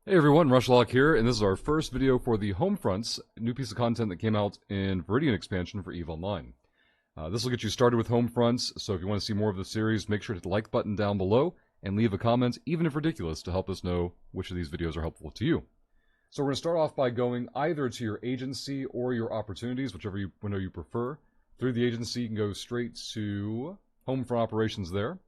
Hey everyone, Rushlock here, and this is our first video for the Homefront's new piece of content that came out in Viridian expansion for EVE Online. This will get you started with Homefronts, so if you want to see more of the series, make sure to hit the like button down below and leave a comment, even if ridiculous, to help us know which of these videos are helpful to you. So we're going to start off by going either to your agency or your opportunities, whichever window you prefer. Through the agency, you can go straight to Homefront operations there.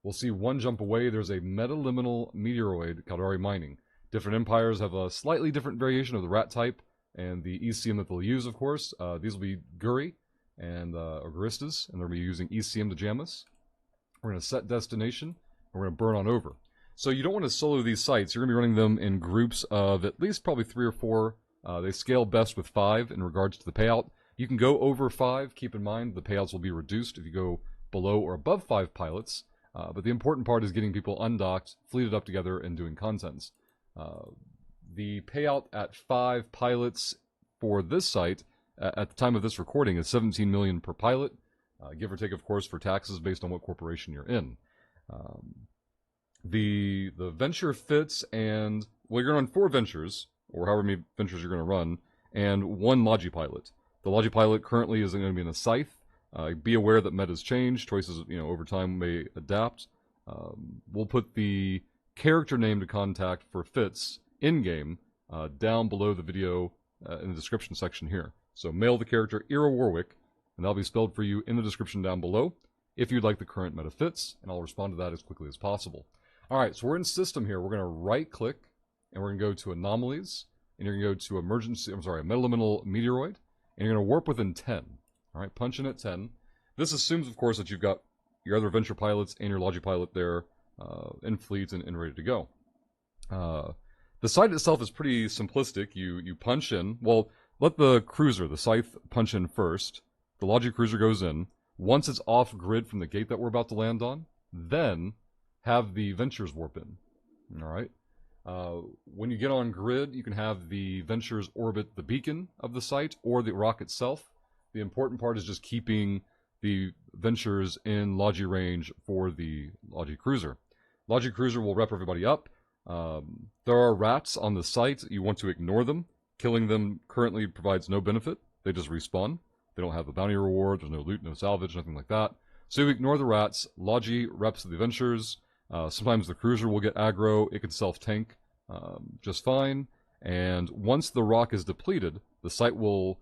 We'll see one jump away, there's a Metaliminal Meteoroid Caldari mining. Different empires have a slightly different variation of the rat type and the ECM that they'll use, of course. These will be Guri and or Guristas, and they'll be using ECM to jam us. We're going to set destination, and we're going to burn on over. So you don't want to solo these sites. You're going to be running them in groups of at least probably 3 or 4. They scale best with 5 in regards to the payout. You can go over 5. Keep in mind the payouts will be reduced if you go below or above 5 pilots. But the important part is getting people undocked, fleeted up together, and doing contents. The payout at 5 pilots for this site at the time of this recording is 17 million per pilot, give or take, of course, for taxes based on what corporation you're in. The venture fits, and well, you're going to run 4 ventures, or however many ventures you're going to run, and 1 Logi pilot. The Logi pilot currently is going to be in a scythe. Be aware that meta's change, choices over time may adapt. We'll put the character name to contact for fits in-game down below the video in the description section here. So mail the character Ira Warwick, and that'll be spelled for you in the description down below if you'd like the current meta fits, and I'll respond to that as quickly as possible. Alright, so we're in system here. We're going to right-click, and we're going to go to Anomalies, and you're going to go to Metaliminal Meteoroid, and you're going to warp within 10. Alright, punch in at 10. This assumes, of course, that you've got your other venture pilots and your Logi pilot there in fleet and ready to go. The site itself is pretty simplistic. You punch in. Well, let the cruiser, the scythe, punch in first. The Logi cruiser goes in. Once it's off grid from the gate that we're about to land on, then have the ventures warp in. Alright? When you get on grid, you can have the ventures orbit the beacon of the site or the rock itself. The important part is just keeping the ventures in Logi range for the Logi cruiser. Logi cruiser will rep everybody up. There are rats on the site. You want to ignore them. Killing them currently provides no benefit. They just respawn. They don't have a bounty reward. There's no loot, no salvage, nothing like that. So you ignore the rats. Logi reps the ventures. Sometimes the cruiser will get aggro. It can self-tank just fine. And once the rock is depleted, the site will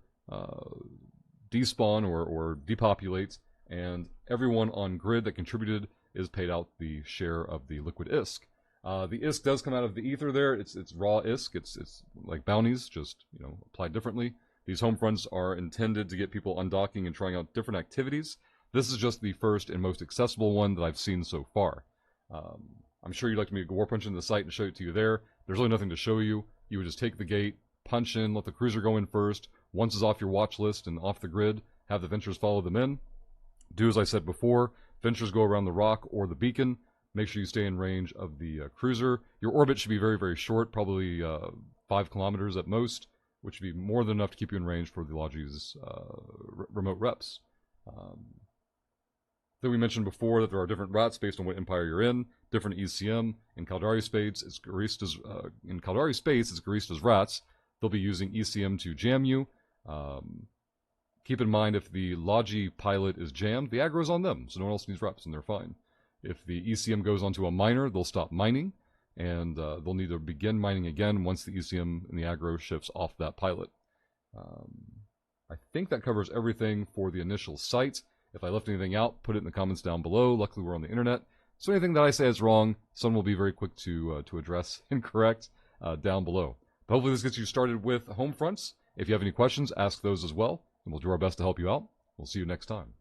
despawn or depopulate, and everyone on grid that contributed is paid out the share of the liquid ISK. The ISK does come out of the ether there. It's raw ISK. It's like bounties, just applied differently. These home fronts are intended to get people undocking and trying out different activities. This is just the first and most accessible one that I've seen so far. I'm sure you'd like me to go war punch into the site and show it to you there. There's really nothing to show you. You would just take the gate, punch in, let the cruiser go in first. Once it's off your watch list and off the grid, have the ventures follow them in. Do as I said before. Ventures go around the rock or the beacon. Make sure you stay in range of the cruiser. Your orbit should be very, very short, probably 5 kilometers at most, which would be more than enough to keep you in range for the Logi's remote reps. Then we mentioned before that there are different rats based on what empire you're in, different ECM. In Caldari space, it's Guristas rats. They'll be using ECM to jam you. Keep in mind, if the Logi pilot is jammed, the aggro is on them, so no one else needs reps, and they're fine. If the ECM goes onto a miner, they'll stop mining, and they'll need to begin mining again once the ECM and the aggro shifts off that pilot. I think that covers everything for the initial site. If I left anything out, put it in the comments down below. Luckily, we're on the internet, so anything that I say is wrong, someone will be very quick to address and correct down below. But hopefully this gets you started with home fronts. If you have any questions, ask those as well, and we'll do our best to help you out. We'll see you next time.